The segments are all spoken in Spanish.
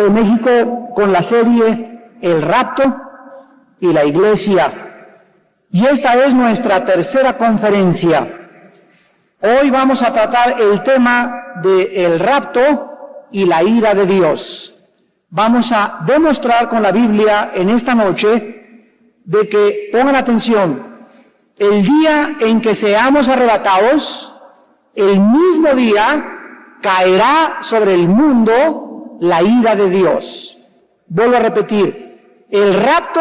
de México con la serie El Rapto y la Iglesia. Y esta es nuestra tercera conferencia. Hoy vamos a tratar el tema del rapto y la ira de Dios. Vamos a demostrar con la Biblia en esta noche de que, pongan atención, el día en que seamos arrebatados, el mismo día caerá sobre el mundo la ira de Dios. Vuelvo a repetir, el rapto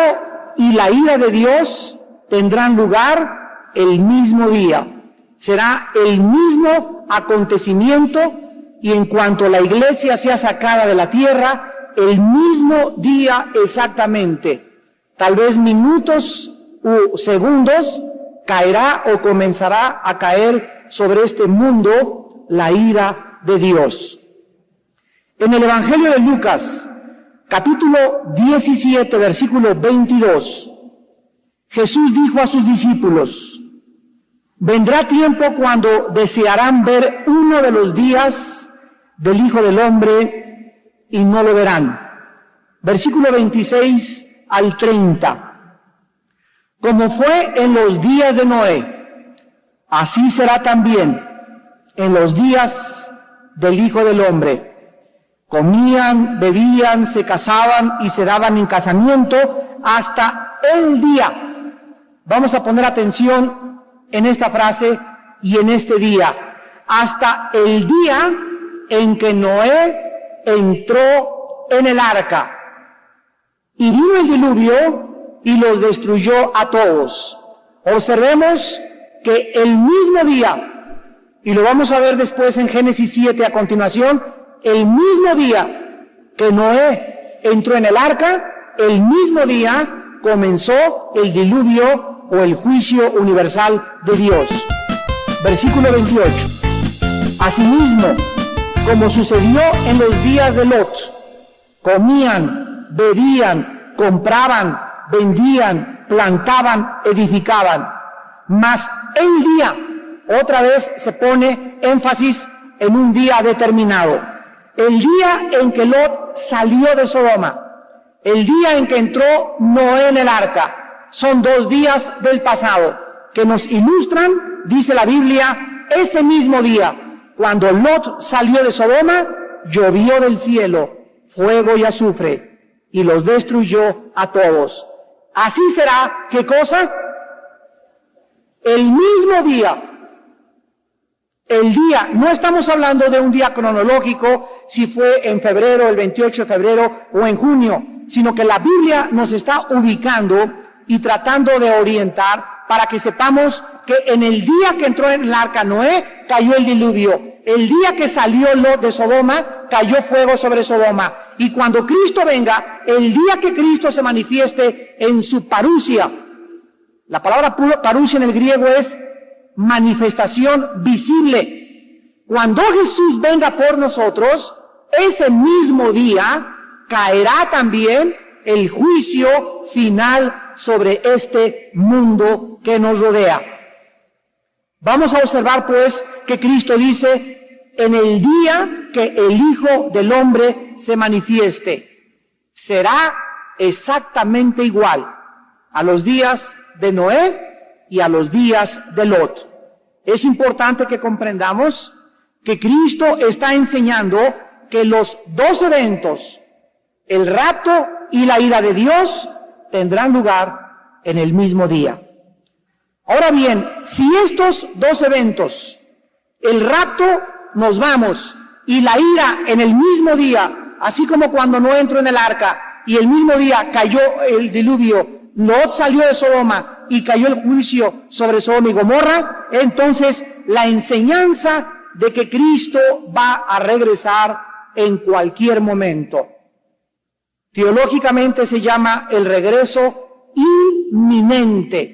y la ira de Dios tendrán lugar el mismo día. Será el mismo acontecimiento y en cuanto la iglesia sea sacada de la tierra, el mismo día exactamente, tal vez minutos u segundos, caerá o comenzará a caer sobre este mundo la ira de Dios. En el Evangelio de Lucas, capítulo 17, versículo 22, Jesús dijo a sus discípulos: vendrá tiempo cuando desearán ver uno de los días del Hijo del Hombre y no lo verán. Versículo 26 al 30. Como fue en los días de Noé, así será también en los días del Hijo del Hombre. Comían, bebían, se casaban y se daban en casamiento hasta el día. Vamos a poner atención en esta frase y en este día. Hasta el día en que Noé entró en el arca. Y vino el diluvio y los destruyó a todos. Observemos que el mismo día, y lo vamos a ver después en Génesis 7 a continuación, el mismo día que Noé entró en el arca, el mismo día comenzó el diluvio o el juicio universal de Dios. Versículo 28. Asimismo, como sucedió en los días de Lot, comían, bebían, compraban, vendían, plantaban, edificaban. Mas el día, otra vez se pone énfasis en un día determinado. El día en que Lot salió de Sodoma, el día en que entró Noé en el arca, son 2 días del pasado que nos ilustran, dice la Biblia, ese mismo día, cuando Lot salió de Sodoma, llovió del cielo fuego y azufre y los destruyó a todos. Así será, ¿qué cosa? El mismo día. El día, no estamos hablando de un día cronológico, si fue en febrero, el 28 de febrero o en junio, sino que la Biblia nos está ubicando y tratando de orientar para que sepamos que en el día que entró en el arca Noé, cayó el diluvio. El día que salió Lot de Sodoma, cayó fuego sobre Sodoma. Y cuando Cristo venga, el día que Cristo se manifieste en su parusia, la palabra parusia en el griego es manifestación visible. Cuando Jesús venga por nosotros, ese mismo día caerá también el juicio final sobre este mundo que nos rodea. Vamos a observar pues que Cristo dice, en el día que el Hijo del Hombre se manifieste, será exactamente igual a los días de Noé y a los días de Lot. Es importante que comprendamos que Cristo está enseñando que los 2 eventos, el rapto y la ira de Dios, tendrán lugar en el mismo día. Ahora bien, si estos 2 eventos, el rapto, nos vamos, y la ira en el mismo día, así como cuando no entró en el arca, y el mismo día cayó el diluvio, Lot salió de Sodoma y cayó el juicio sobre Sodoma y Gomorra, entonces la enseñanza de que Cristo va a regresar en cualquier momento. Teológicamente se llama el regreso inminente.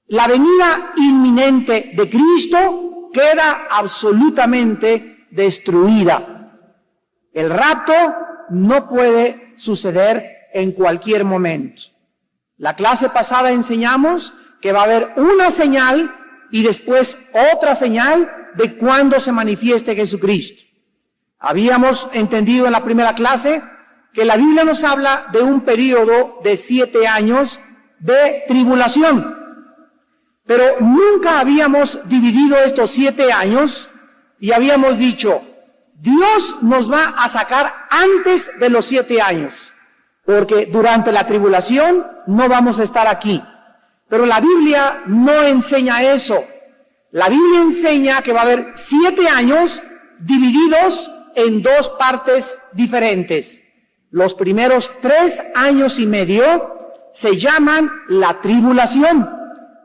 La venida inminente de Cristo queda absolutamente destruida. El rapto no puede suceder en cualquier momento. La clase pasada enseñamos que va a haber una señal y después otra señal de cuándo se manifieste Jesucristo. Habíamos entendido en la primera clase que la Biblia nos habla de un periodo de 7 años de tribulación. Pero nunca habíamos dividido estos 7 años y habíamos dicho, Dios nos va a sacar antes de los 7 años, porque durante la tribulación no vamos a estar aquí. Pero la Biblia no enseña eso. La Biblia enseña que va a haber 7 años divididos en 2 partes diferentes. Los primeros 3 años y medio se llaman la tribulación.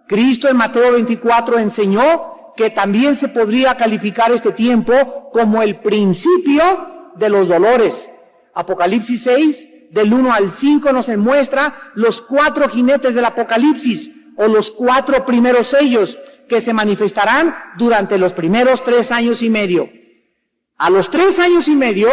Cristo en Mateo 24 enseñó que también se podría calificar este tiempo como el principio de los dolores. Apocalipsis 6, del 1 al 5, nos muestra los 4 jinetes del Apocalipsis, o los 4 primeros sellos, que se manifestarán durante los primeros 3 años y medio. A los 3 años y medio,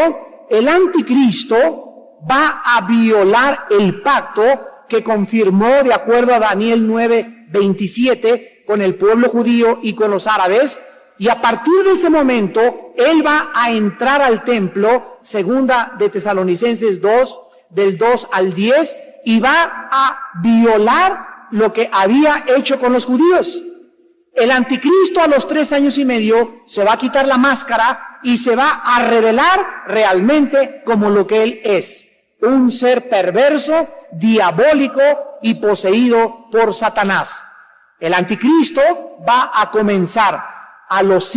el anticristo va a violar el pacto que confirmó, de acuerdo a Daniel 9:27, con el pueblo judío y con los árabes, y a partir de ese momento, él va a entrar al templo, segunda de Tesalonicenses 2, del 2 al 10, y va a violar lo que había hecho con los judíos. El anticristo a los 3 años y medio se va a quitar la máscara y se va a revelar realmente como lo que él es, un ser perverso, diabólico y poseído por Satanás. El anticristo va a comenzar a los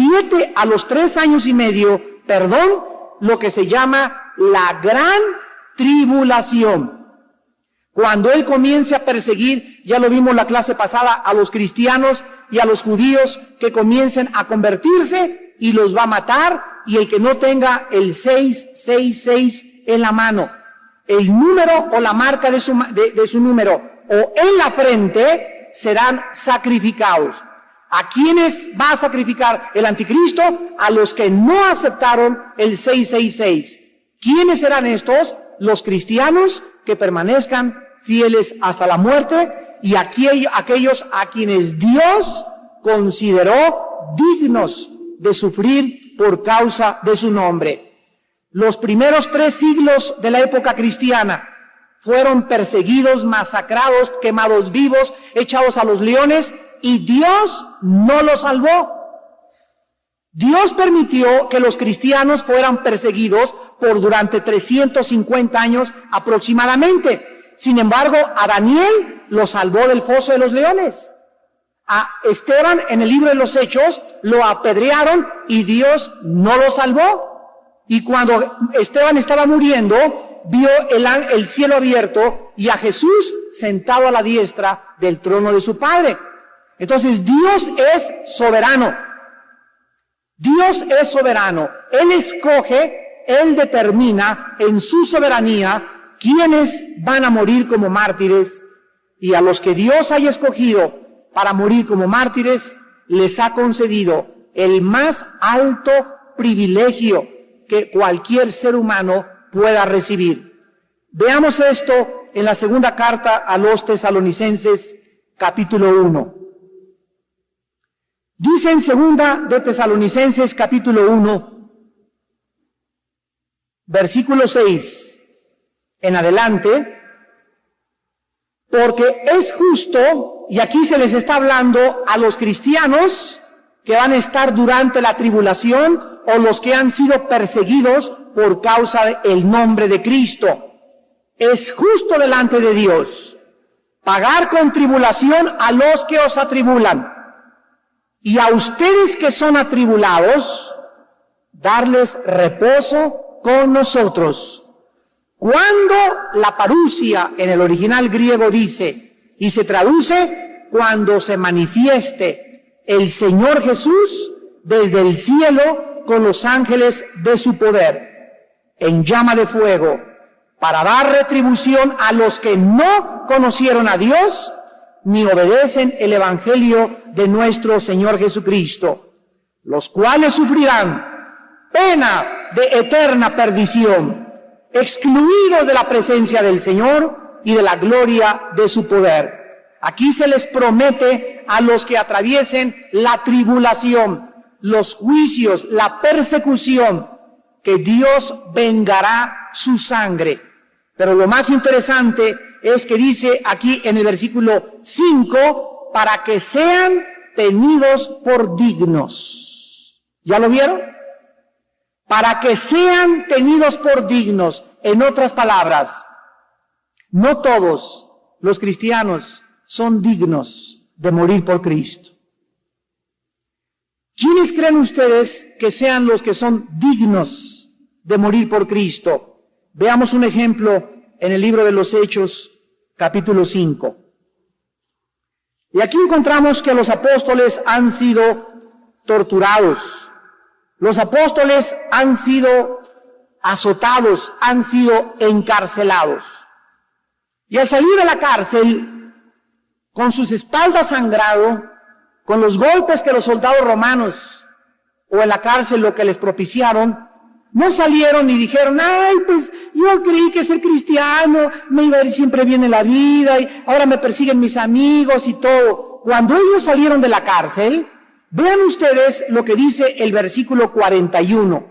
3 años y medio, lo que se llama la gran tribulación. Cuando él comience a perseguir, ya lo vimos la clase pasada, a los cristianos y a los judíos que comiencen a convertirse y los va a matar, y el que no tenga el 666 en la mano, el número o la marca de su número o en la frente, serán sacrificados. ¿A quiénes va a sacrificar el anticristo? A los que no aceptaron el 666. ¿Quiénes serán estos? Los cristianos que permanezcan fieles hasta la muerte, y aquellos a quienes Dios consideró dignos de sufrir por causa de su nombre. Los primeros 3 siglos de la época cristiana fueron perseguidos, masacrados, quemados vivos, echados a los leones, y Dios no los salvó. Dios permitió que los cristianos fueran perseguidos durante 350 años aproximadamente. Sin embargo, a Daniel lo salvó del foso de los leones. A Esteban, en el libro de los Hechos, lo apedrearon y Dios no lo salvó. Y cuando Esteban estaba muriendo, vio el cielo abierto y a Jesús sentado a la diestra del trono de su Padre. Entonces, Dios es soberano. Dios es soberano. Él escoge, Él determina en su soberanía quiénes van a morir como mártires, y a los que Dios haya escogido para morir como mártires, les ha concedido el más alto privilegio que cualquier ser humano pueda recibir. Veamos esto en la segunda carta a los Tesalonicenses, capítulo 1. Dice en segunda de Tesalonicenses, capítulo 1, versículo 6 en adelante, porque es justo, y aquí se les está hablando a los cristianos que van a estar durante la tribulación, o los que han sido perseguidos por causa del nombre de Cristo. Es justo delante de Dios pagar con tribulación a los que os atribulan, y a ustedes que son atribulados, darles reposo con nosotros. Cuando la parusia en el original griego dice, y se traduce, cuando se manifieste el Señor Jesús desde el cielo con los ángeles de su poder, en llama de fuego, para dar retribución a los que no conocieron a Dios, ni obedecen el evangelio de nuestro Señor Jesucristo, los cuales sufrirán pena de eterna perdición, excluidos de la presencia del Señor y de la gloria de su poder. Aquí se les promete a los que atraviesen la tribulación, los juicios, la persecución, que Dios vengará su sangre. Pero lo más interesante es que dice aquí en el versículo 5, para que sean tenidos por dignos. ¿Ya lo vieron? Para que sean tenidos por dignos. En otras palabras, no todos los cristianos son dignos de morir por Cristo. ¿Quiénes creen ustedes que sean los que son dignos de morir por Cristo? Veamos un ejemplo en el libro de los Hechos, capítulo 5. Y aquí encontramos que los apóstoles han sido torturados. Los apóstoles han sido azotados, han sido encarcelados. Y al salir de la cárcel, con sus espaldas sangrado, con los golpes que los soldados romanos o en la cárcel lo que les propiciaron, no salieron y dijeron, ay, pues yo creí que ser cristiano me iba a ir siempre bien en la vida y ahora me persiguen mis amigos y todo. Cuando ellos salieron de la cárcel, vean ustedes lo que dice el versículo 41,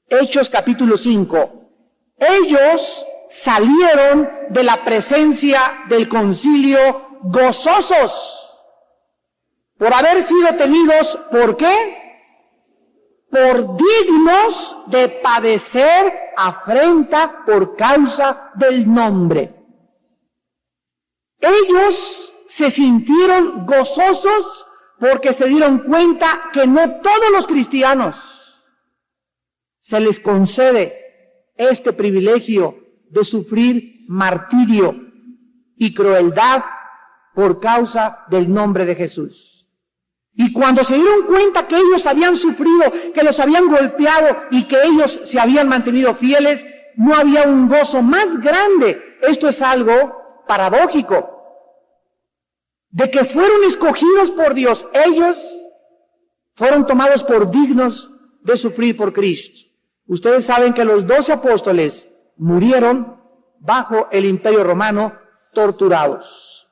Hechos capítulo 5. Ellos salieron de la presencia del concilio gozosos por haber sido tenidos, ¿por qué? Por dignos de padecer afrenta por causa del nombre. Ellos se sintieron gozosos porque se dieron cuenta que no todos los cristianos se les concede este privilegio de sufrir martirio y crueldad por causa del nombre de Jesús. Y cuando se dieron cuenta que ellos habían sufrido, que los habían golpeado y que ellos se habían mantenido fieles, no había un gozo más grande. Esto es algo paradójico. De que fueron escogidos por Dios, ellos fueron tomados por dignos de sufrir por Cristo. Ustedes saben que los 12 apóstoles murieron bajo el Imperio Romano torturados.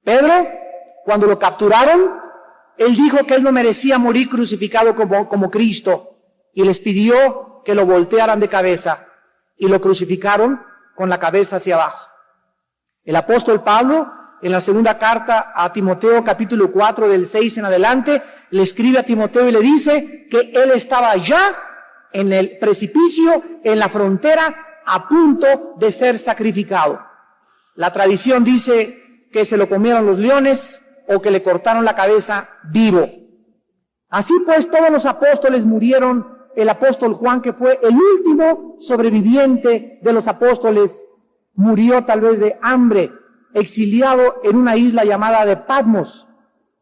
Pedro, cuando lo capturaron, él dijo que él no merecía morir crucificado como Cristo y les pidió que lo voltearan de cabeza y lo crucificaron con la cabeza hacia abajo. El apóstol Pablo, en la segunda carta a Timoteo, capítulo 4, del 6 en adelante, le escribe a Timoteo y le dice que él estaba ya en el precipicio, en la frontera, a punto de ser sacrificado. La tradición dice que se lo comieron los leones o que le cortaron la cabeza vivo. Así pues, todos los apóstoles murieron. El apóstol Juan, que fue el último sobreviviente de los apóstoles, murió tal vez de hambre, exiliado en una isla llamada de Patmos.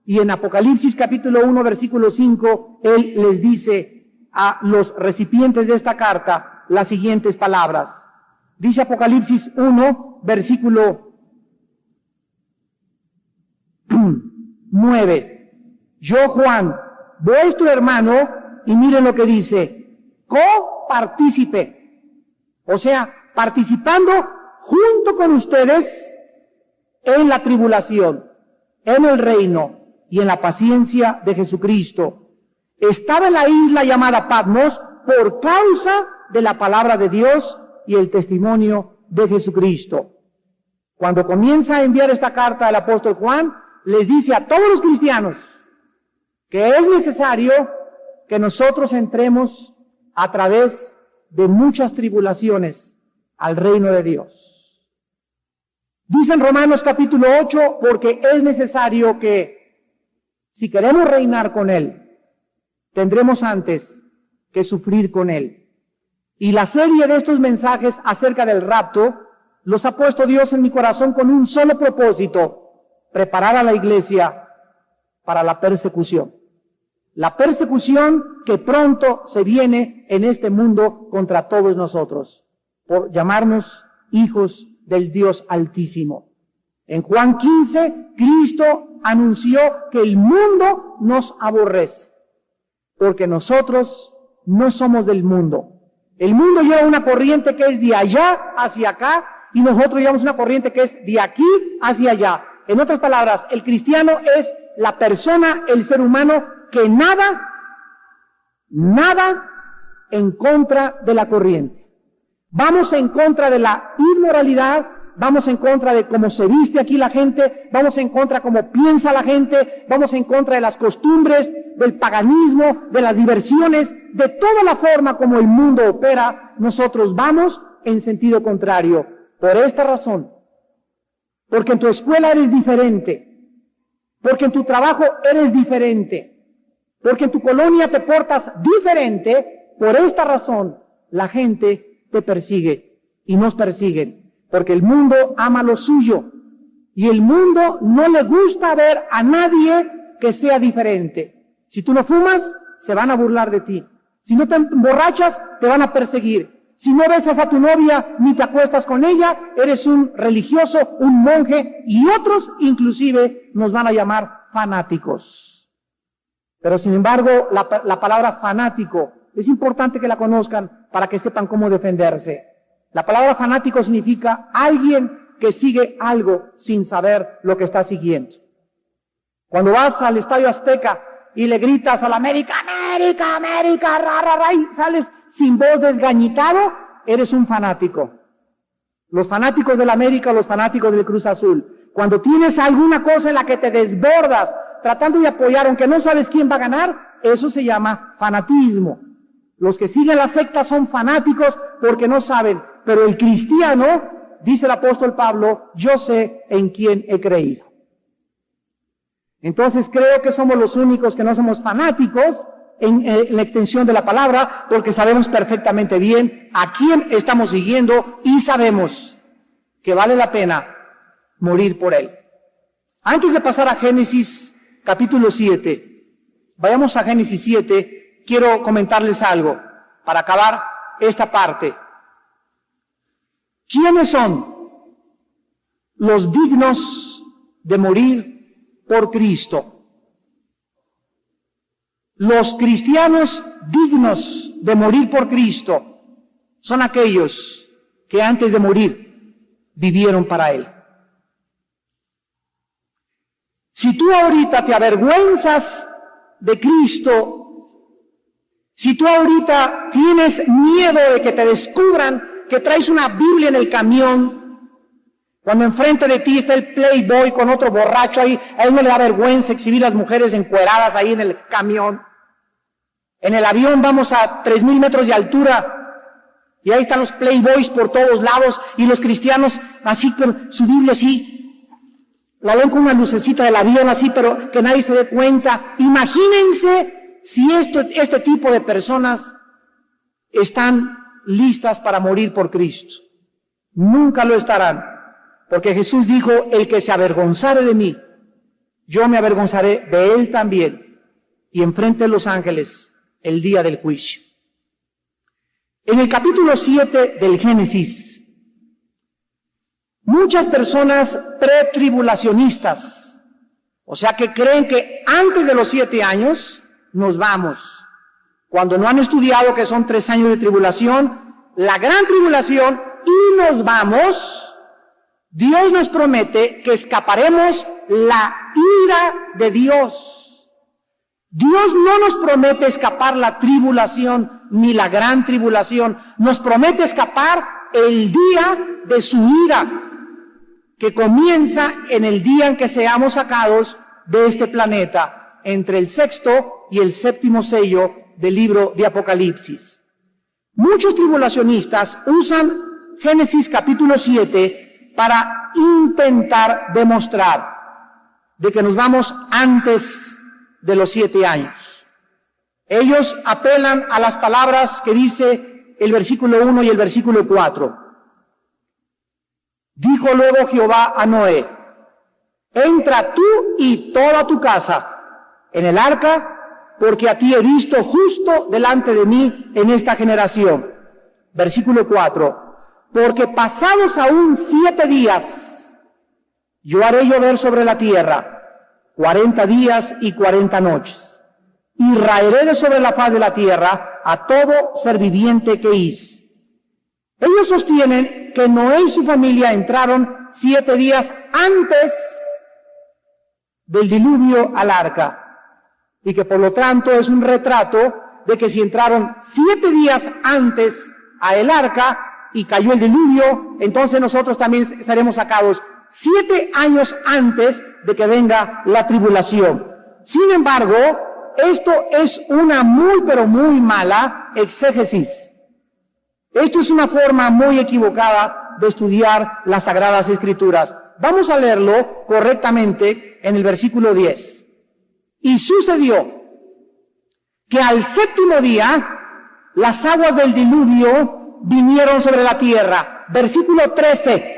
Y en Apocalipsis capítulo 1, versículo 5, él les dice a los recipientes de esta carta las siguientes palabras. Dice Apocalipsis 1, versículo 9. Yo, Juan, vuestro hermano, y miren lo que dice, copartícipe, o sea, participando junto con ustedes en la tribulación, en el reino y en la paciencia de Jesucristo. Estaba en la isla llamada Patmos por causa de la palabra de Dios y el testimonio de Jesucristo. Cuando comienza a enviar esta carta al apóstol Juan, les dice a todos los cristianos que es necesario que nosotros entremos a través de muchas tribulaciones al reino de Dios. Dice en Romanos capítulo 8, porque es necesario que, si queremos reinar con Él, tendremos antes que sufrir con Él. Y la serie de estos mensajes acerca del rapto los ha puesto Dios en mi corazón con un solo propósito: preparar a la iglesia para la persecución. La persecución que pronto se viene en este mundo contra todos nosotros, por llamarnos hijos del Dios Altísimo. En Juan 15, Cristo anunció que el mundo nos aborrece, porque nosotros no somos del mundo. El mundo lleva una corriente que es de allá hacia acá, y nosotros llevamos una corriente que es de aquí hacia allá. En otras palabras, el cristiano es la persona, el ser humano, que nada en contra de la corriente. Vamos en contra de la inmoralidad, vamos en contra de cómo se viste aquí la gente, vamos en contra de cómo piensa la gente, vamos en contra de las costumbres, del paganismo, de las diversiones, de toda la forma como el mundo opera. Nosotros vamos en sentido contrario. Por esta razón, porque en tu escuela eres diferente, porque en tu trabajo eres diferente, porque en tu colonia te portas diferente, por esta razón la gente te persigue y nos persiguen, porque el mundo ama lo suyo y el mundo no le gusta ver a nadie que sea diferente. Si tú no fumas, se van a burlar de ti. Si no te emborrachas, te van a perseguir. Si no besas a tu novia ni te acuestas con ella, eres un religioso, un monje, y otros inclusive nos van a llamar fanáticos. Pero sin embargo, la palabra fanático es importante que la conozcan para que sepan cómo defenderse. La palabra fanático significa alguien que sigue algo sin saber lo que está siguiendo. Cuando vas al Estadio Azteca y le gritas al América, América, América, ra, ra, ra, y sales sin voz, desgañitado, eres un fanático. Los fanáticos del América, los fanáticos del Cruz Azul. Cuando tienes alguna cosa en la que te desbordas, tratando de apoyar, aunque no sabes quién va a ganar, eso se llama fanatismo. Los que siguen la secta son fanáticos porque no saben, pero el cristiano, dice el apóstol Pablo, yo sé en quién he creído. Entonces creo que somos los únicos que no somos fanáticos en la extensión de la palabra, porque sabemos perfectamente bien a quién estamos siguiendo y sabemos que vale la pena morir por él. Antes de pasar a Génesis capítulo 7, vayamos a Génesis 7, quiero comentarles algo para acabar esta parte. ¿Quiénes son los dignos de morir por Cristo? Los cristianos dignos de morir por Cristo son aquellos que antes de morir vivieron para Él. Si tú ahorita te avergüenzas de Cristo, si tú ahorita tienes miedo de que te descubran que traes una Biblia en el camión, cuando enfrente de ti está el playboy con otro borracho ahí, a él no le da vergüenza exhibir las mujeres encueradas ahí en el camión. En el avión vamos a 3,000 metros de altura y ahí están los playboys por todos lados y los cristianos así, pero su Biblia así, la ven con una lucecita del avión así, pero que nadie se dé cuenta. Imagínense si este tipo de personas están listas para morir por Cristo. Nunca lo estarán. Porque Jesús dijo, el que se avergonzare de mí, yo me avergonzaré de él también, y enfrente de los ángeles el día del juicio. En el capítulo 7 del Génesis, muchas personas pretribulacionistas, o sea que creen que antes de los 7 años nos vamos, cuando no han estudiado que son 3 años de tribulación, la gran tribulación, y nos vamos. Dios nos promete que escaparemos la ira de Dios. Dios no nos promete escapar la tribulación ni la gran tribulación. Nos promete escapar el día de su ira, que comienza en el día en que seamos sacados de este planeta, entre el 6º y el 7º sello del libro de Apocalipsis. Muchos tribulacionistas usan Génesis capítulo 7 para intentar demostrar de que nos vamos antes de los 7 años. Ellos apelan a las palabras que dice el versículo 1 y el versículo 4. Dijo luego Jehová a Noé, entra tú y toda tu casa en el arca, porque a ti he visto justo delante de mí en esta generación. Versículo 4. Porque pasados aún 7 días, yo haré llover sobre la tierra 40 días y 40 noches, y raeré de sobre la faz de la tierra a todo ser viviente que hice. Ellos sostienen que Noé y su familia entraron 7 días antes del diluvio al arca, y que por lo tanto es un retrato de que si entraron 7 días antes a el arca, y cayó el diluvio, entonces nosotros también seremos sacados 7 años antes de que venga la tribulación. Sin embargo, esto es una muy pero muy mala exégesis. Esto es una forma muy equivocada de estudiar las Sagradas Escrituras. Vamos a leerlo correctamente en el versículo 10. Y sucedió que al séptimo día las aguas del diluvio vinieron sobre la tierra. Versículo 13.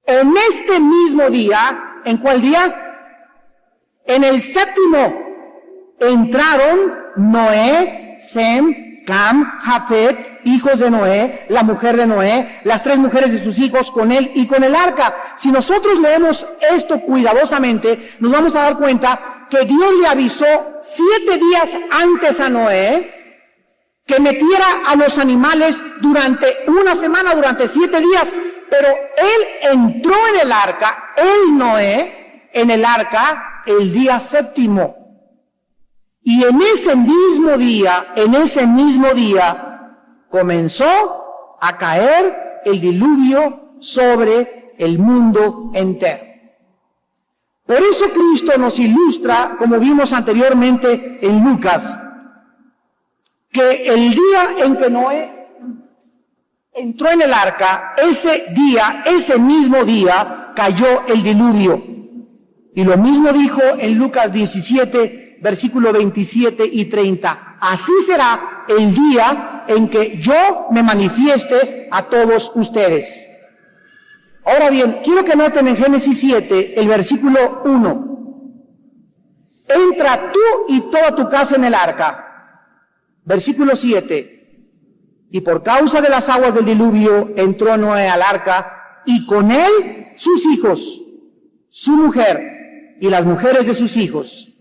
En este mismo día, ¿en cuál día? En el séptimo entraron Noé, Sem, Cam, Jafet, hijos de Noé, la mujer de Noé, las 3 mujeres de sus hijos con él y con el arca. Si nosotros leemos esto cuidadosamente, nos vamos a dar cuenta que Dios le avisó 7 días antes a Noé que metiera a los animales durante una semana, durante 7 días, pero él entró en el arca, Noé, en el arca el día séptimo. Y en ese mismo día, comenzó a caer el diluvio sobre el mundo entero. Por eso Cristo nos ilustra, como vimos anteriormente en Lucas, que el día en que Noé entró en el arca, ese mismo día, cayó el diluvio. Y lo mismo dijo en Lucas 17, versículo 27 y 30. Así será el día en que yo me manifieste a todos ustedes. Ahora bien, quiero que noten en Génesis 7, el versículo 1. Entra tú y toda tu casa en el arca. Versículo 7. Y por causa de las aguas del diluvio entró Noé al arca, y con él sus hijos, su mujer y las mujeres de sus hijos.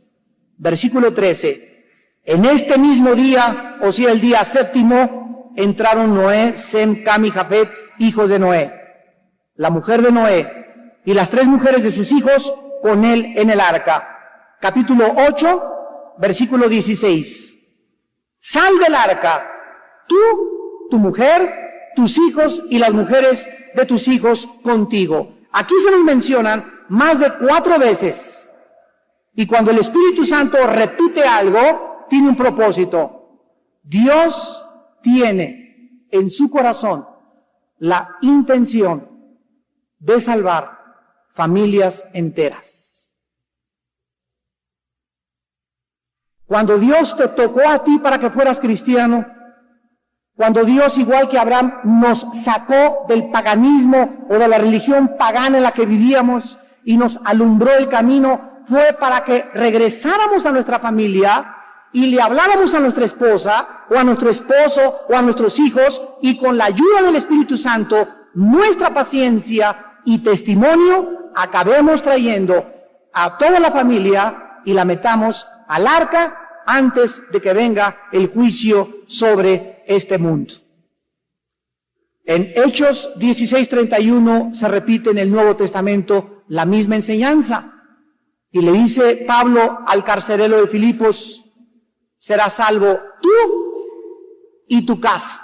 Versículo 13. En este mismo día, o sea el día séptimo, entraron Noé, Sem, Cam y Jafet, hijos de Noé, la mujer de Noé y las 3 mujeres de sus hijos con él en el arca. Capítulo 8, versículo 16. Sal del arca, tú, tu mujer, tus hijos y las mujeres de tus hijos contigo. Aquí se nos mencionan más de 4 veces. Y cuando el Espíritu Santo repite algo, tiene un propósito. Dios tiene en su corazón la intención de salvar familias enteras. Cuando Dios te tocó a ti para que fueras cristiano, cuando Dios, igual que Abraham, nos sacó del paganismo o de la religión pagana en la que vivíamos y nos alumbró el camino, fue para que regresáramos a nuestra familia y le habláramos a nuestra esposa o a nuestro esposo o a nuestros hijos, y con la ayuda del Espíritu Santo, nuestra paciencia y testimonio, acabemos trayendo a toda la familia y la metamos al arca antes de que venga el juicio sobre este mundo. En Hechos 16:31 se repite en el Nuevo Testamento la misma enseñanza. Y le dice Pablo al carcelero de Filipos: serás salvo tú y tu casa.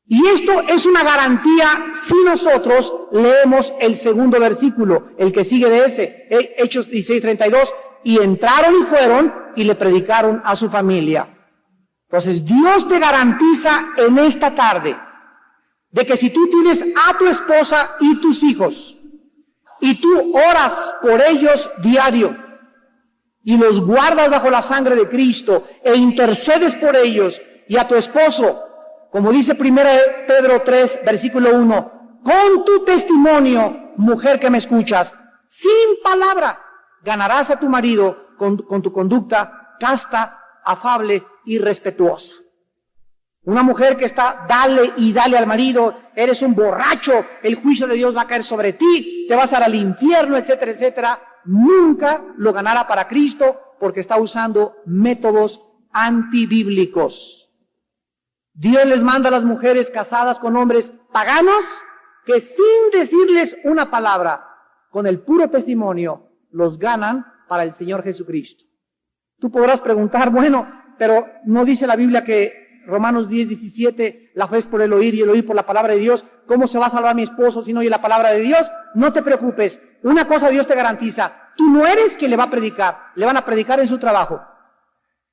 Y esto es una garantía si nosotros leemos el segundo versículo, el que sigue de ese, Hechos 16:32, y entraron y fueron y le predicaron a su familia. Entonces Dios te garantiza en esta tarde de que si tú tienes a tu esposa y tus hijos, y tú oras por ellos diario, y los guardas bajo la sangre de Cristo, e intercedes por ellos, y a tu esposo, como dice 1 Pedro 3, versículo 1, con tu testimonio, mujer que me escuchas, sin palabra, ganarás a tu marido con tu conducta casta, afable y respetuosa. Una mujer que está dale y dale al marido, eres un borracho, el juicio de Dios va a caer sobre ti, te vas a ir al infierno, etcétera, etcétera, nunca lo ganará para Cristo, porque está usando métodos antibíblicos. Dios les manda a las mujeres casadas con hombres paganos que sin decirles una palabra, con el puro testimonio, los ganan para el Señor Jesucristo. Tú podrás preguntar, bueno, pero ¿no dice la Biblia que Romanos 10:17, la fe es por el oír y el oír por la palabra de Dios. ¿Cómo se va a salvar mi esposo si no oye la palabra de Dios? No te preocupes, una cosa Dios te garantiza, tú no eres quien le va a predicar, le van a predicar en su trabajo,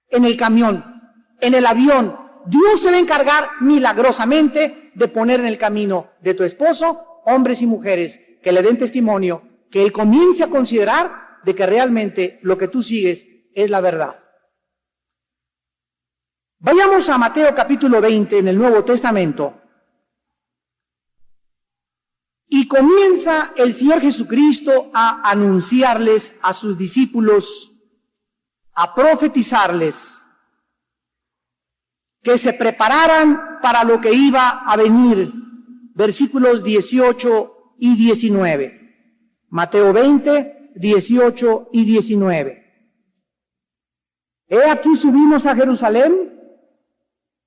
en el camión, en el avión. Dios se va a encargar milagrosamente de poner en el camino de tu esposo hombres y mujeres que le den testimonio, que él comience a considerar de que realmente lo que tú sigues es la verdad. Vayamos a Mateo capítulo 20 en el Nuevo Testamento. Y comienza el Señor Jesucristo a anunciarles a sus discípulos, a profetizarles, que se prepararan para lo que iba a venir. Versículos 18 y 19. Mateo 20, 18 y 19. He aquí subimos a Jerusalén,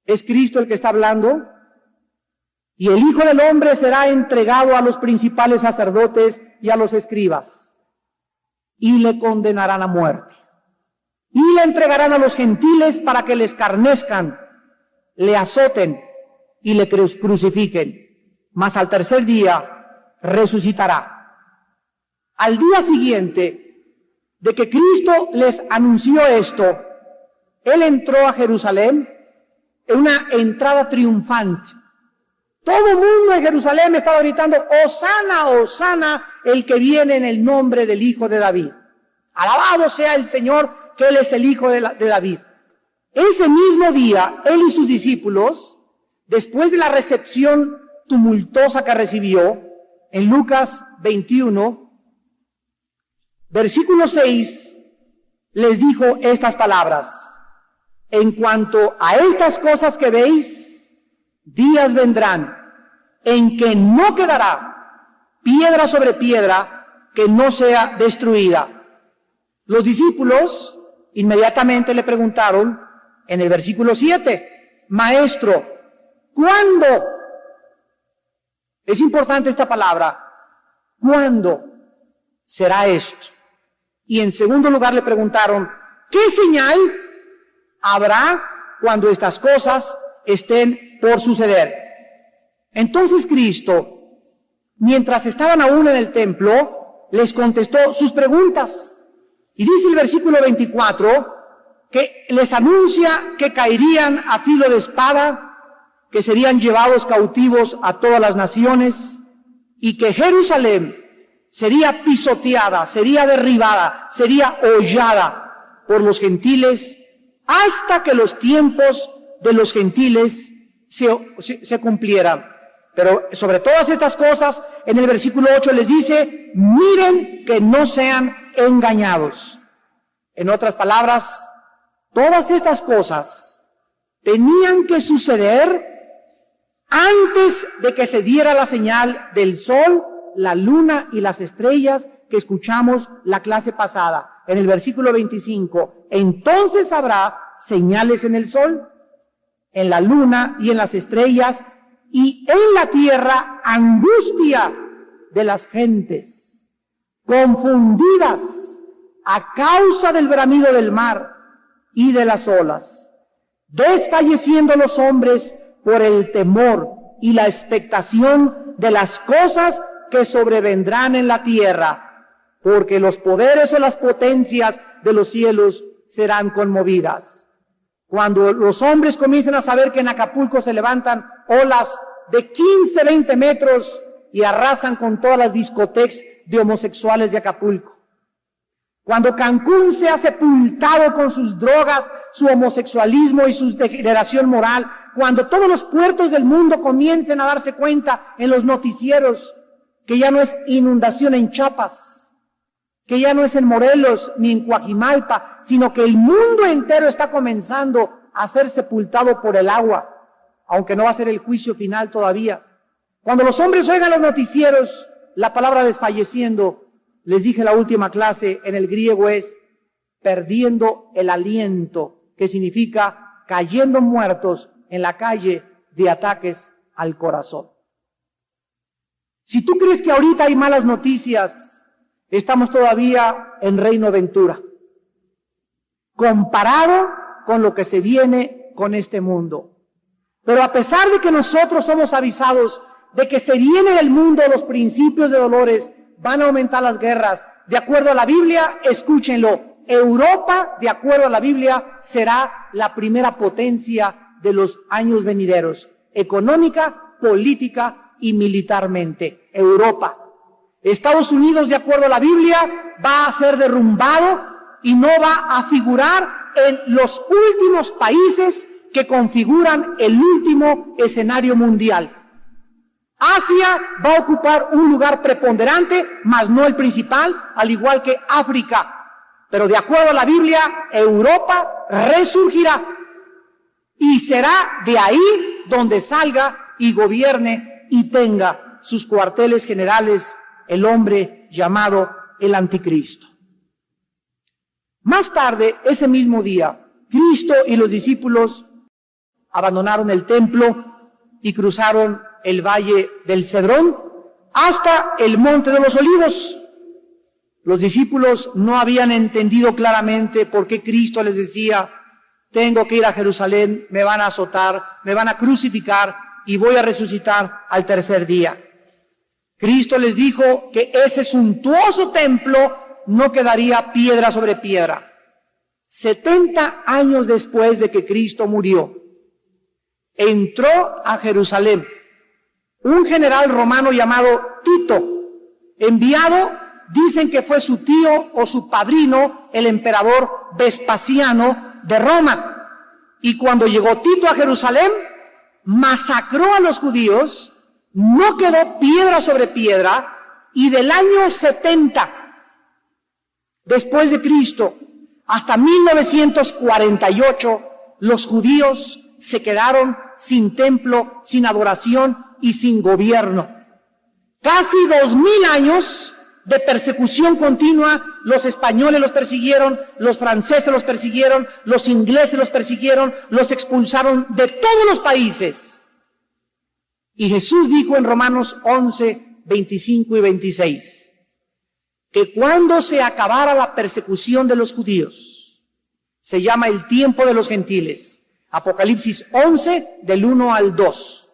es Cristo el que está hablando, y el Hijo del Hombre será entregado a los principales sacerdotes y a los escribas, y le condenarán a muerte, y le entregarán a los gentiles para que le escarnezcan, le azoten y le crucifiquen, mas al tercer día resucitará. Al día siguiente de que Cristo les anunció esto, Él entró a Jerusalén en una entrada triunfante. Todo el mundo en Jerusalén estaba gritando, Hosana, Hosana, el que viene en el nombre del Hijo de David. Alabado sea el Señor, que Él es el Hijo de David. Ese mismo día, Él y sus discípulos, después de la recepción tumultuosa que recibió, en Lucas 21, versículo 6, les dijo estas palabras: en cuanto a estas cosas que veis, días vendrán en que no quedará piedra sobre piedra que no sea destruida. Los discípulos inmediatamente le preguntaron en el versículo 7, Maestro, ¿cuándo? Es importante esta palabra, ¿cuándo será esto? Y en segundo lugar le preguntaron, ¿qué señal habrá cuando estas cosas estén por suceder? Entonces Cristo, mientras estaban aún en el templo, les contestó sus preguntas. Y dice el versículo 24, que les anuncia que caerían a filo de espada, que serían llevados cautivos a todas las naciones, y que Jerusalén sería pisoteada, sería derribada, sería hollada por los gentiles, hasta que los tiempos de los gentiles se cumplieran. Pero sobre todas estas cosas, en el versículo 8 les dice, miren que no sean engañados. En otras palabras, todas estas cosas tenían que suceder antes de que se diera la señal del sol, la luna y las estrellas que escuchamos la clase pasada. En el versículo 25, entonces habrá señales en el sol, en la luna y en las estrellas, y en la tierra angustia de las gentes, confundidas a causa del bramido del mar y de las olas, desfalleciendo los hombres por el temor y la expectación de las cosas que sobrevendrán en la tierra, porque los poderes o las potencias de los cielos serán conmovidas. Cuando los hombres comiencen a saber que en Acapulco se levantan olas de 15, 20 metros y arrasan con todas las discotecas de homosexuales de Acapulco. Cuando Cancún sea sepultado con sus drogas, su homosexualismo y su degeneración moral, cuando todos los puertos del mundo comiencen a darse cuenta en los noticieros que ya no es inundación en Chiapas, que ya no es en Morelos ni en Coajimalpa, sino que el mundo entero está comenzando a ser sepultado por el agua, aunque no va a ser el juicio final todavía. Cuando los hombres oigan los noticieros, la palabra desfalleciendo, les dije en la última clase, en el griego es perdiendo el aliento, que significa cayendo muertos en la calle de ataques al corazón. Si tú crees que ahorita hay malas noticias, estamos todavía en Reino Ventura, comparado con lo que se viene con este mundo. Pero a pesar de que nosotros somos avisados de que se viene del mundo los principios de dolores, van a aumentar las guerras. De acuerdo a la Biblia, escúchenlo, Europa, de acuerdo a la Biblia, será la primera potencia de los años venideros, económica, política y militarmente. Europa. Estados Unidos, de acuerdo a la Biblia, va a ser derrumbado y no va a figurar en los últimos países que configuran el último escenario mundial. Asia va a ocupar un lugar preponderante, mas no el principal, al igual que África. Pero de acuerdo a la Biblia, Europa resurgirá y será de ahí donde salga y gobierne y tenga sus cuarteles generales el hombre llamado el Anticristo. Más tarde, ese mismo día, Cristo y los discípulos abandonaron el templo y cruzaron el valle del Cedrón hasta el monte de los Olivos. Los discípulos no habían entendido claramente por qué Cristo les decía: tengo que ir a Jerusalén, me van a azotar, me van a crucificar y voy a resucitar al tercer día. Cristo les dijo que ese suntuoso templo no quedaría piedra sobre piedra. 70 años después de que Cristo murió, entró a Jerusalén un general romano llamado Tito, enviado, dicen que fue su tío o su padrino, el emperador Vespasiano de Roma. Y cuando llegó Tito a Jerusalén, masacró a los judíos, no quedó piedra sobre piedra, y del año 70 después de Cristo hasta 1948, los judíos se quedaron sin templo, sin adoración y sin gobierno. Casi 2000 años de persecución continua. Los españoles los persiguieron, los franceses los persiguieron, los ingleses los persiguieron, los expulsaron de todos los países. Y Jesús dijo en Romanos 11, 25 y 26, que cuando se acabara la persecución de los judíos, se llama el tiempo de los gentiles. Apocalipsis 11, del 1 al 2.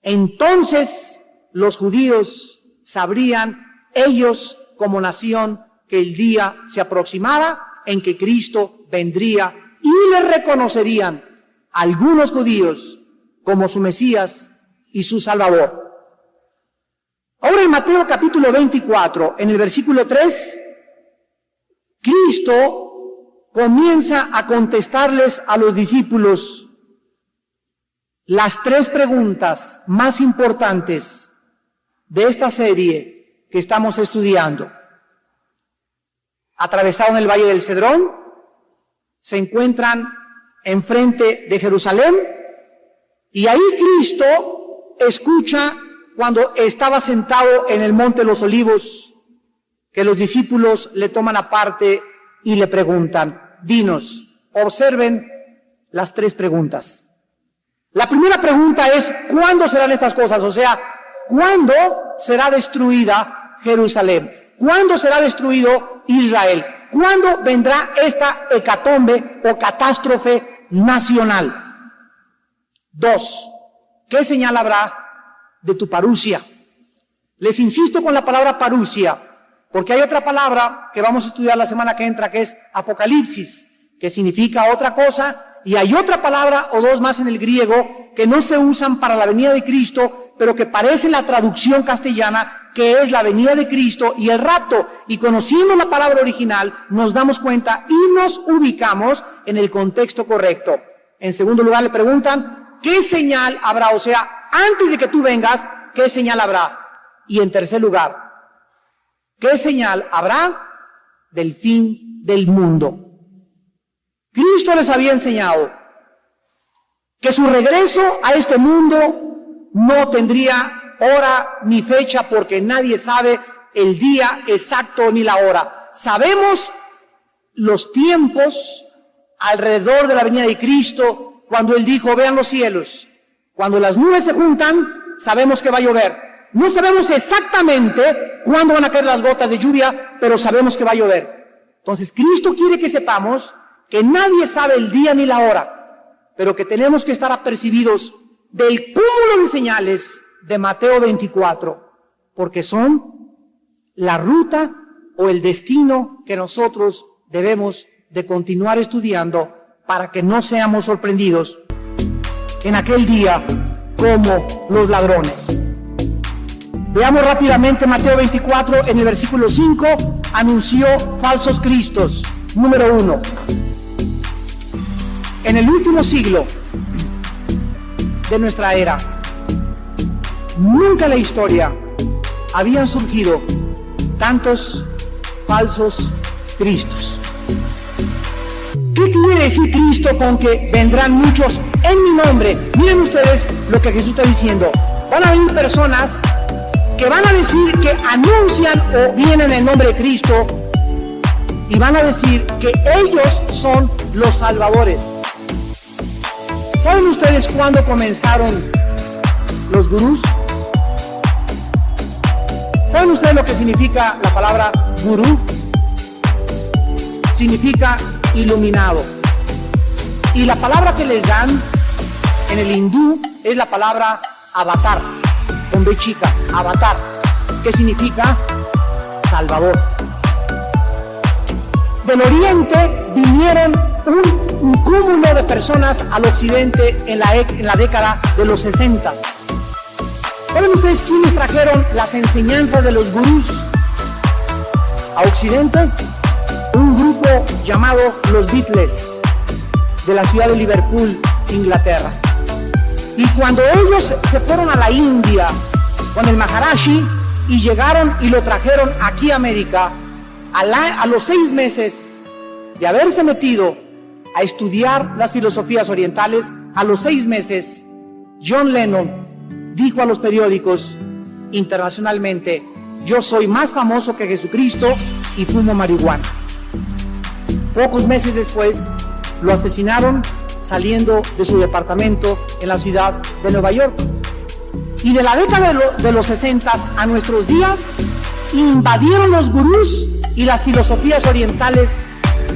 Entonces los judíos sabrían, ellos como nación, que el día se aproximaba en que Cristo vendría y le reconocerían algunos judíos como su Mesías y su Salvador. Ahora en Mateo capítulo 24, en el versículo 3, Cristo comienza a contestarles a los discípulos las 3 preguntas más importantes de esta serie que estamos estudiando. Atravesaron el valle del Cedrón, se encuentran enfrente de Jerusalén, y ahí Cristo escucha, cuando estaba sentado en el monte de los Olivos, que los discípulos le toman aparte y le preguntan: dinos, observen las 3 preguntas. La primera pregunta es: ¿cuándo serán estas cosas? O sea, ¿cuándo será destruida Jerusalén? ¿Cuándo será destruido Israel? ¿Cuándo vendrá esta hecatombe o catástrofe nacional? 2. ¿Qué señal habrá de tu parusia? Les insisto con la palabra parusia, porque hay otra palabra que vamos a estudiar la semana que entra, que es apocalipsis, que significa otra cosa, y hay otra palabra o 2 más en el griego que no se usan para la venida de Cristo, pero que parece la traducción castellana, que es la venida de Cristo y el rapto. Y conociendo la palabra original, nos damos cuenta y nos ubicamos en el contexto correcto. En segundo lugar, le preguntan: ¿qué señal habrá? O sea, antes de que tú vengas, ¿qué señal habrá? Y en tercer lugar, ¿qué señal habrá del fin del mundo? Cristo les había enseñado que su regreso a este mundo no tendría hora ni fecha, porque nadie sabe el día exacto ni la hora. Sabemos los tiempos alrededor de la venida de Cristo, cuando Él dijo: vean los cielos. Cuando las nubes se juntan, sabemos que va a llover. No sabemos exactamente cuándo van a caer las gotas de lluvia, pero sabemos que va a llover. Entonces Cristo quiere que sepamos que nadie sabe el día ni la hora, pero que tenemos que estar apercibidos del cúmulo de señales de Mateo 24, porque son la ruta o el destino que nosotros debemos de continuar estudiando para que no seamos sorprendidos en aquel día como los ladrones. Veamos rápidamente Mateo 24, en el versículo 5, anunció falsos cristos. Número 1. En el último siglo de nuestra era, nunca en la historia habían surgido tantos falsos cristos. ¿Qué quiere decir Cristo con que vendrán muchos en mi nombre? Miren ustedes lo que Jesús está diciendo. Van a venir personas que van a decir que anuncian o vienen en nombre de Cristo y van a decir que ellos son los salvadores. ¿Saben ustedes cuándo comenzaron los gurús? ¿Saben ustedes lo que significa la palabra gurú? Significa iluminado. Y la palabra que les dan en el hindú es la palabra avatar, con B chica, avatar, que significa salvador. Del oriente vinieron un cúmulo de personas al occidente en la década de los 60. ¿Saben ustedes quiénes trajeron las enseñanzas de los gurús a occidente? Un grupo llamado los Beatles, de la ciudad de Liverpool, Inglaterra. Y cuando ellos se fueron a la India con el Maharaji y llegaron y lo trajeron aquí a América, a los 6 meses de haberse metido a estudiar las filosofías orientales, a los 6 meses, John Lennon dijo a los periódicos internacionalmente: yo soy más famoso que Jesucristo y fumo marihuana. Pocos meses después lo asesinaron saliendo de su departamento en la ciudad de Nueva York. Y de la década de los 60 a nuestros días invadieron los gurús y las filosofías orientales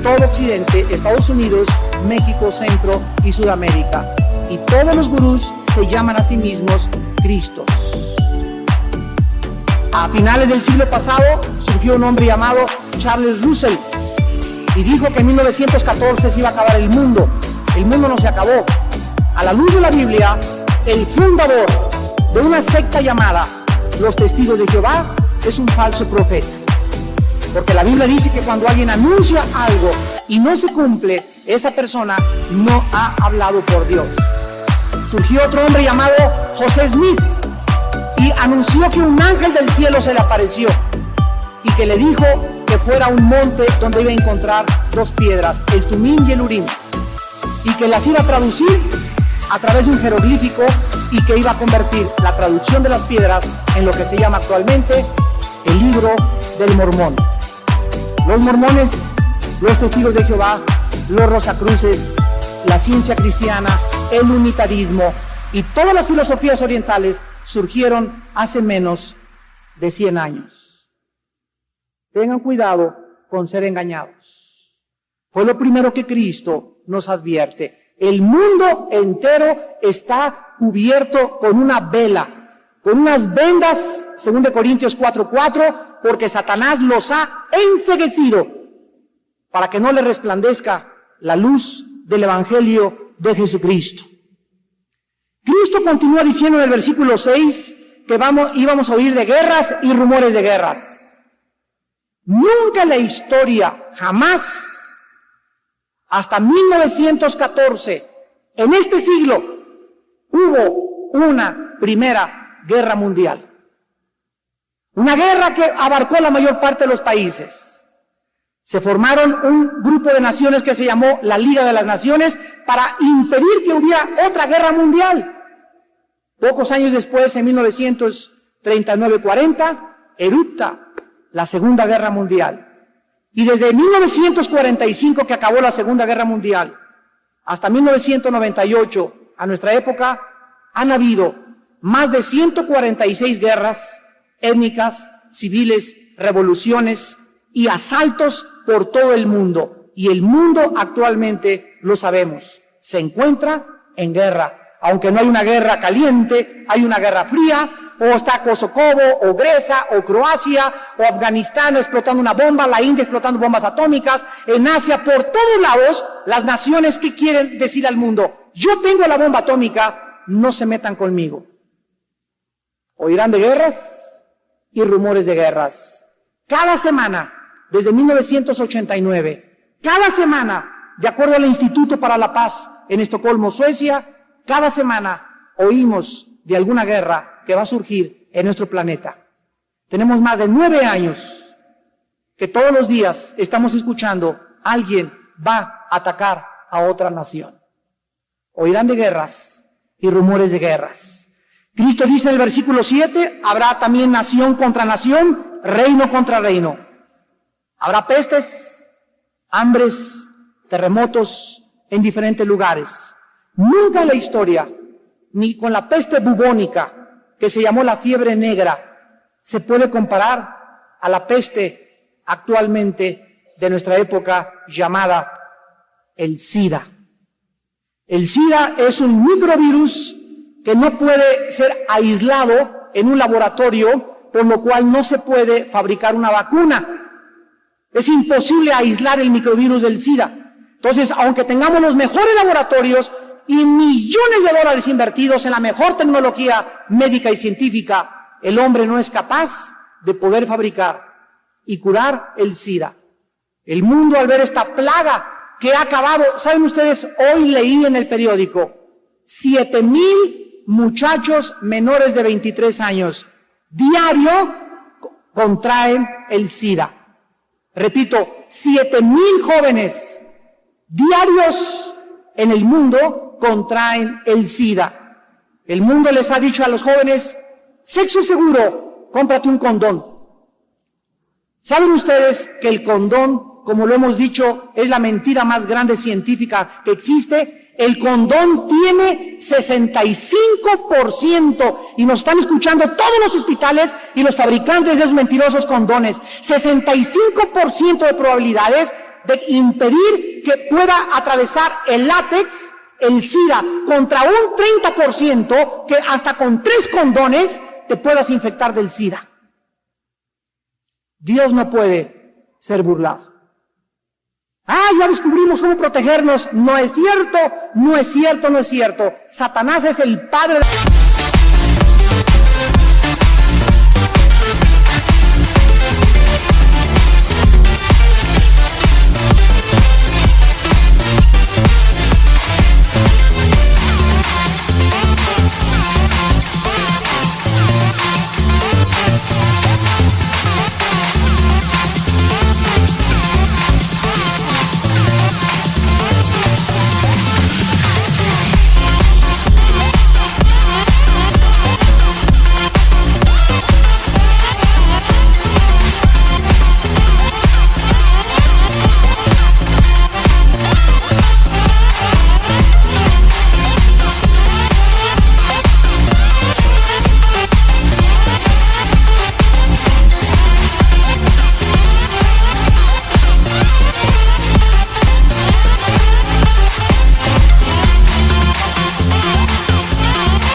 todo Occidente, Estados Unidos, México, Centro y Sudamérica. Y todos los gurús se llaman a sí mismos Cristos. A finales del siglo pasado surgió un hombre llamado Charles Russell y dijo que en 1914 se iba a acabar el mundo. El mundo no se acabó. A la luz de la Biblia, el fundador de una secta llamada los Testigos de Jehová es un falso profeta. Porque la Biblia dice que cuando alguien anuncia algo y no se cumple, esa persona no ha hablado por Dios. Surgió otro hombre llamado José Smith y anunció que un ángel del cielo se le apareció y que le dijo que fuera a un monte donde iba a encontrar 2 piedras, el Tumín y el Urim, y que las iba a traducir a través de un jeroglífico y que iba a convertir la traducción de las piedras en lo que se llama actualmente el libro del Mormón. Los mormones, los Testigos de Jehová, los Rosacruces, la ciencia cristiana, el unitarismo y todas las filosofías orientales surgieron hace menos de 100 años. Tengan cuidado con ser engañados. Fue lo primero que Cristo nos advierte. El mundo entero está cubierto con una vela, con unas vendas, 2 Corintios 4:4, porque Satanás los ha enceguecido para que no le resplandezca la luz del Evangelio de Jesucristo. Cristo continúa diciendo en el versículo 6 que íbamos a oír de guerras y rumores de guerras. Nunca en la historia, jamás, hasta 1914, en este siglo, hubo una primera guerra mundial. Una guerra que abarcó la mayor parte de los países. Se formaron un grupo de naciones que se llamó la Liga de las Naciones para impedir que hubiera otra guerra mundial. Pocos años después, en 1939-40, erupta la Segunda Guerra Mundial. Y desde 1945, que acabó la Segunda Guerra Mundial, hasta 1998, a nuestra época, han habido más de 146 guerras étnicas, civiles, revoluciones y asaltos por todo el mundo. Y el mundo actualmente, lo sabemos, se encuentra en guerra. Aunque no hay una guerra caliente, hay una guerra fría, o está Kosovo, o Grecia, o Croacia, o Afganistán explotando una bomba, la India explotando bombas atómicas, en Asia, por todos lados, las naciones que quieren decir al mundo, yo tengo la bomba atómica, no se metan conmigo. Oirán de guerras y rumores de guerras. Cada semana, desde 1989, cada semana, de acuerdo al Instituto para la Paz en Estocolmo, Suecia, cada semana oímos de alguna guerra que va a surgir en nuestro planeta. Tenemos más de 9 años que todos los días estamos escuchando, alguien va a atacar a otra nación. Oirán de guerras y rumores de guerras. Cristo dice en el versículo 7, habrá también nación contra nación, reino contra reino. Habrá pestes, hambres, terremotos en diferentes lugares. Nunca en la historia, ni con la peste bubónica, que se llamó la fiebre negra, se puede comparar a la peste actualmente de nuestra época llamada el SIDA. El SIDA es un microvirus que no puede ser aislado en un laboratorio, por lo cual no se puede fabricar una vacuna. Es imposible aislar el microvirus del SIDA. Entonces, aunque tengamos los mejores laboratorios y millones de dólares invertidos en la mejor tecnología médica y científica, el hombre no es capaz de poder fabricar y curar el SIDA. El mundo, al ver esta plaga que ha acabado, ¿saben ustedes? Hoy leí en el periódico, 7,000 muchachos menores de 23 años diario contraen el SIDA. Repito, 7,000 jóvenes diarios en el mundo contraen el SIDA. El mundo les ha dicho a los jóvenes, sexo seguro, cómprate un condón. ¿Saben ustedes que el condón, como lo hemos dicho, es la mentira más grande científica que existe? El condón tiene 65%, y nos están escuchando todos los hospitales y los fabricantes de esos mentirosos condones, 65% de probabilidades de impedir que pueda atravesar el látex el SIDA, contra un 30% que hasta con 3 condones te puedas infectar del SIDA. Dios no puede ser burlado. Ya descubrimos cómo protegernos. No es cierto, no es cierto, no es cierto. Satanás es el padre de...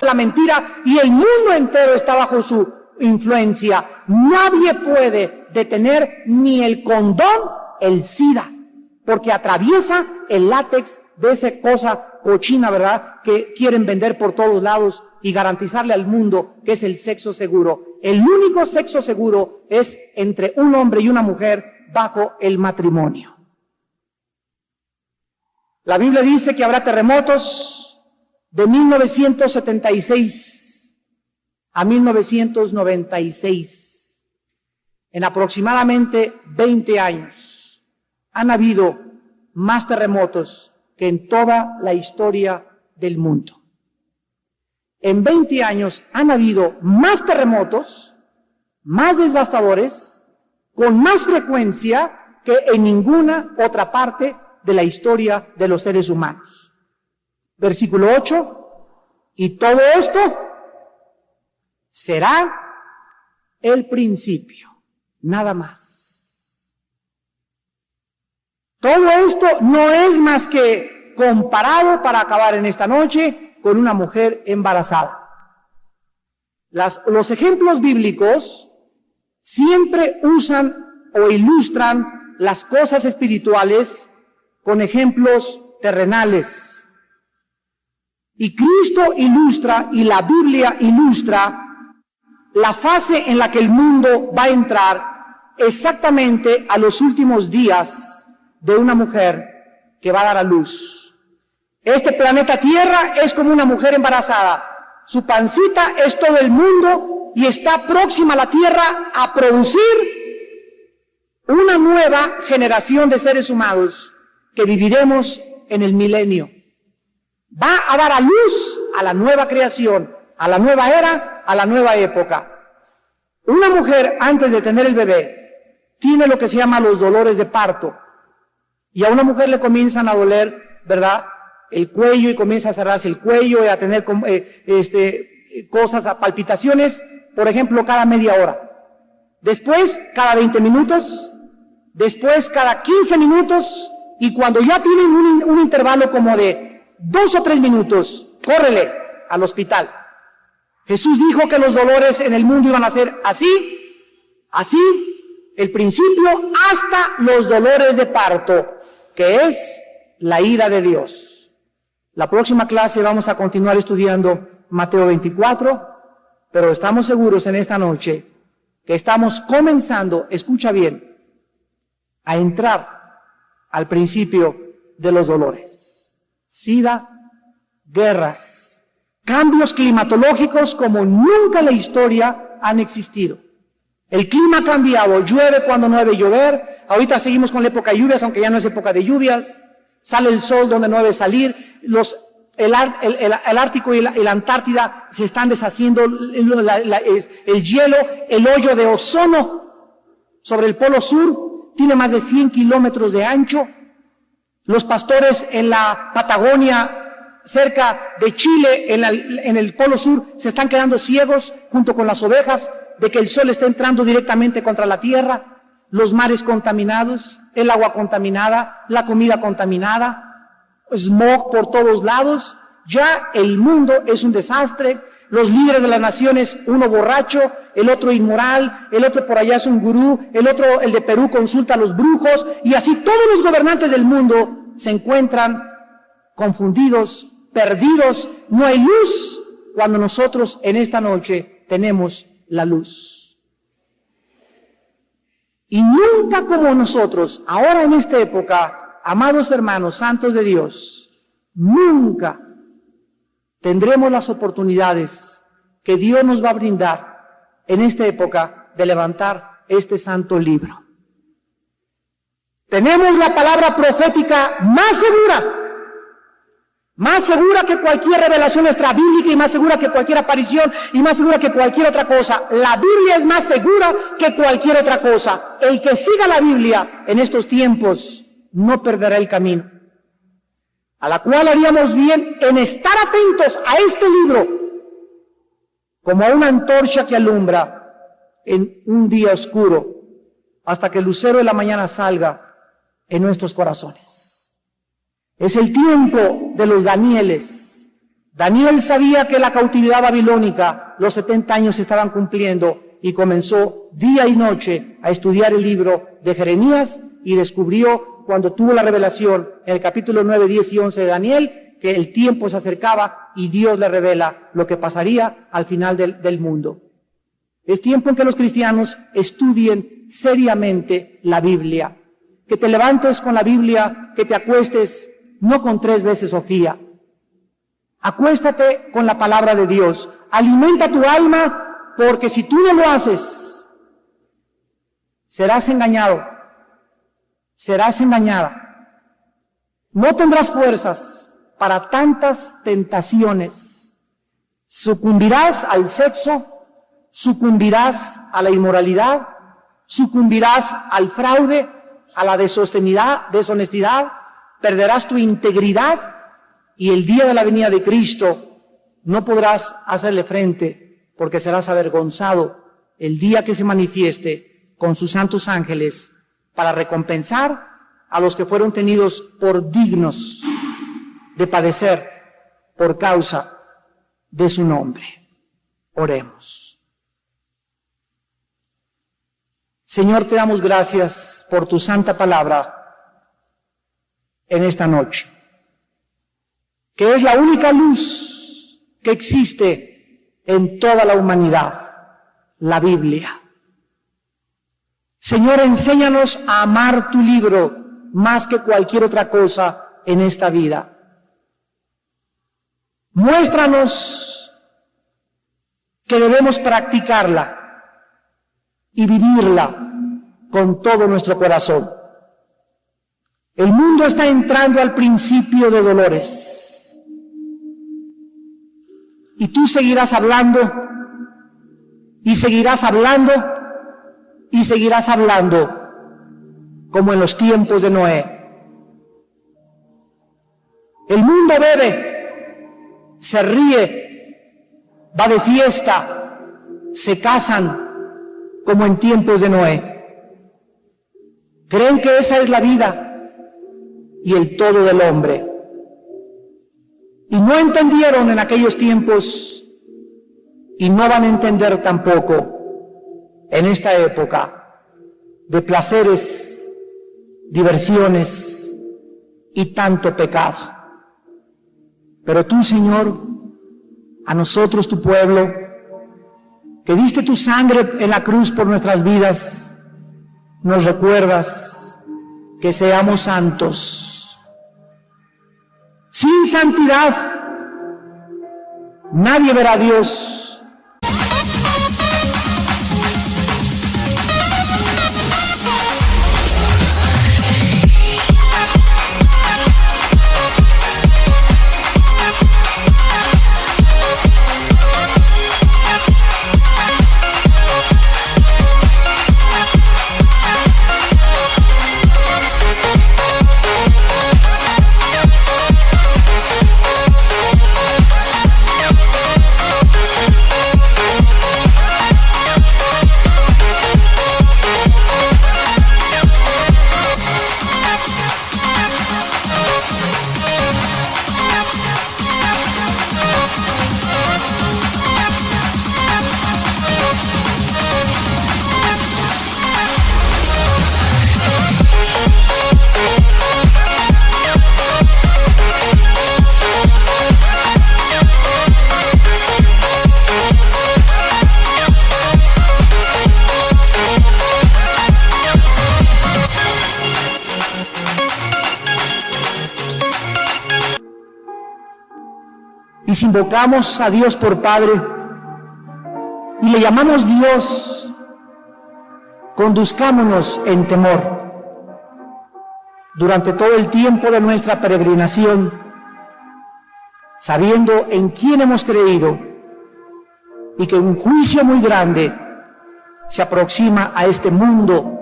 la mentira y el mundo entero está bajo su influencia. Nadie puede detener ni el condón, el SIDA, porque atraviesa el látex de esa cosa cochina, ¿verdad?, que quieren vender por todos lados y garantizarle al mundo que es el sexo seguro. El único sexo seguro es entre un hombre y una mujer bajo el matrimonio. La Biblia dice que habrá terremotos de 1976 a 1996. En aproximadamente 20 años han habido más terremotos que en toda la historia del mundo. En 20 años han habido más terremotos, más devastadores, con más frecuencia que en ninguna otra parte de la historia de los seres humanos. Versículo 8, y todo esto será el principio, nada más. Todo esto no es más que comparado, para acabar en esta noche, con una mujer embarazada. Los ejemplos bíblicos siempre usan o ilustran las cosas espirituales con ejemplos terrenales. Y Cristo ilustra y la Biblia ilustra la fase en la que el mundo va a entrar exactamente a los últimos días de una mujer que va a dar a luz. Este planeta Tierra es como una mujer embarazada. Su pancita es todo el mundo y está próxima a la Tierra a producir una nueva generación de seres humanos que viviremos en el milenio. Va a dar a luz a la nueva creación, a la nueva era, a la nueva época. Una mujer, antes de tener el bebé, tiene lo que se llama los dolores de parto. Y a una mujer le comienzan a doler, ¿verdad?, el cuello, y comienza a cerrarse el cuello y a tener cosas, palpitaciones, por ejemplo, cada media hora. Después, cada 20 minutos, después, cada 15 minutos, y cuando ya tienen un intervalo como de 2 o 3 minutos, córrele al hospital. Jesús dijo que los dolores en el mundo iban a ser así, el principio, hasta los dolores de parto, que es la ira de Dios. La próxima clase vamos a continuar estudiando Mateo 24, pero estamos seguros en esta noche que estamos comenzando, escucha bien, a entrar al principio de los dolores. SIDA, guerras, cambios climatológicos como nunca en la historia han existido. El clima ha cambiado, llueve cuando no debe llover, ahorita seguimos con la época de lluvias, aunque ya no es época de lluvias, sale el sol donde no debe salir, el Ártico y la Antártida se están deshaciendo, el hielo, el hoyo de ozono sobre el Polo Sur tiene más de 100 kilómetros de ancho, los pastores en la Patagonia, cerca de Chile, en el Polo Sur, se están quedando ciegos junto con las ovejas de que el sol está entrando directamente contra la tierra, los mares contaminados, el agua contaminada, la comida contaminada, smog por todos lados. Ya el mundo es un desastre, los líderes de las naciones, uno borracho, el otro inmoral, el otro por allá es un gurú, el otro, el de Perú, consulta a los brujos, y así todos los gobernantes del mundo se encuentran confundidos, perdidos, no hay luz, cuando nosotros en esta noche tenemos la luz. Y nunca como nosotros, ahora en esta época, amados hermanos, santos de Dios, nunca tendremos las oportunidades que Dios nos va a brindar en esta época de levantar este santo libro. Tenemos la palabra profética más segura que cualquier revelación extrabíblica y más segura que cualquier aparición y más segura que cualquier otra cosa. La Biblia es más segura que cualquier otra cosa. El que siga la Biblia en estos tiempos no perderá el camino. A la cual haríamos bien en estar atentos a este libro como a una antorcha que alumbra en un día oscuro hasta que el lucero de la mañana salga en nuestros corazones. Es el tiempo de los Danieles. Daniel sabía que la cautividad babilónica, los 70 años se estaban cumpliendo y comenzó día y noche a estudiar el libro de Jeremías y descubrió cuando tuvo la revelación en el capítulo 9, 10 y 11 de Daniel que el tiempo se acercaba y Dios le revela lo que pasaría al final del mundo. Es tiempo en que los cristianos estudien seriamente la Biblia. Que te levantes con la Biblia, que te acuestes no con 3 veces Sofía. Acuéstate con la palabra de Dios. Alimenta tu alma, porque si tú no lo haces, serás engañado. Serás engañada. No tendrás fuerzas para tantas tentaciones. Sucumbirás al sexo, sucumbirás a la inmoralidad, sucumbirás al fraude, a la deshonestidad, perderás tu integridad y el día de la venida de Cristo no podrás hacerle frente porque serás avergonzado el día que se manifieste con sus santos ángeles para recompensar a los que fueron tenidos por dignos de padecer por causa de su nombre. Oremos. Señor, te damos gracias por tu santa palabra en esta noche, que es la única luz que existe en toda la humanidad, la Biblia. Señor, enséñanos a amar tu libro más que cualquier otra cosa en esta vida. Muéstranos que debemos practicarla y vivirla con todo nuestro corazón. El mundo está entrando al principio de dolores. Y tú seguirás hablando, y seguirás hablando, y seguirás hablando, como en los tiempos de Noé. El mundo bebe, se ríe, va de fiesta, se casan, como en tiempos de Noé. Creen que esa es la vida y el todo del hombre. Y no entendieron en aquellos tiempos y no van a entender tampoco en esta época de placeres, diversiones y tanto pecado. Pero tú, Señor, a nosotros, tu pueblo, que diste tu sangre en la cruz por nuestras vidas, nos recuerdas que seamos santos. Sin santidad, nadie verá a Dios. Y si invocamos a Dios por Padre y le llamamos Dios, conduzcámonos en temor durante todo el tiempo de nuestra peregrinación, sabiendo en quién hemos creído y que un juicio muy grande se aproxima a este mundo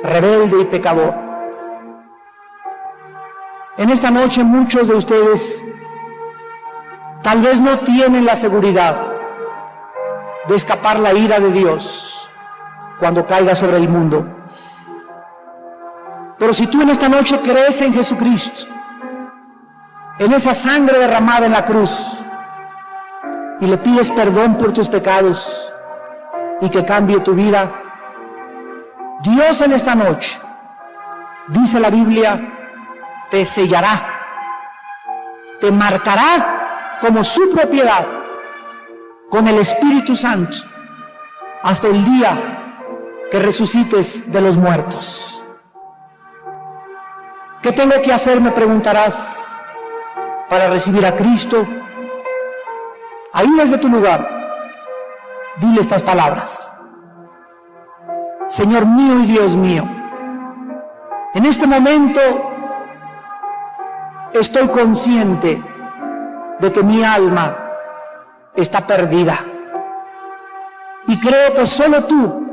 rebelde y pecador. En esta noche muchos de ustedes tal vez no tienen la seguridad de escapar la ira de Dios cuando caiga sobre el mundo. Pero si tú en esta noche crees en Jesucristo, en esa sangre derramada en la cruz, y le pides perdón por tus pecados y que cambie tu vida, Dios en esta noche, dice la Biblia, te sellará, te marcará como su propiedad, con el Espíritu Santo, hasta el día que resucites de los muertos. ¿Qué tengo que hacer?, me preguntarás, para recibir a Cristo. Ahí desde tu lugar, dile estas palabras: Señor mío y Dios mío, en este momento estoy consciente de que mi alma está perdida y creo que solo tú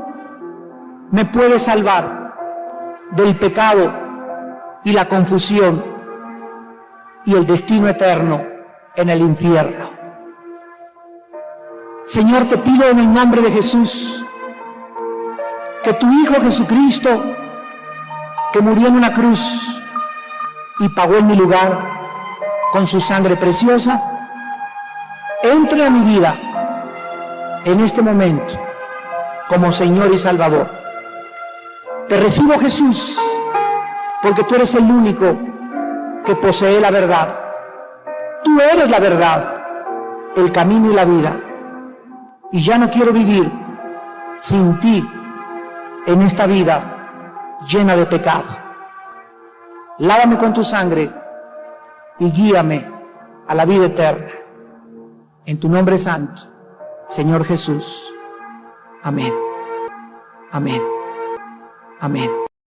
me puedes salvar del pecado y la confusión y el destino eterno en el infierno. Señor, te pido en el nombre de Jesús que tu Hijo Jesucristo, que murió en una cruz y pagó en mi lugar con su sangre preciosa, entre a mi vida en este momento como Señor y Salvador. Te recibo, Jesús, porque tú eres el único que posee la verdad. Tú eres la verdad, el camino y la vida. Y ya no quiero vivir sin ti en esta vida llena de pecado. Lávame con tu sangre y guíame a la vida eterna. En tu nombre santo, Señor Jesús. Amén. Amén. Amén.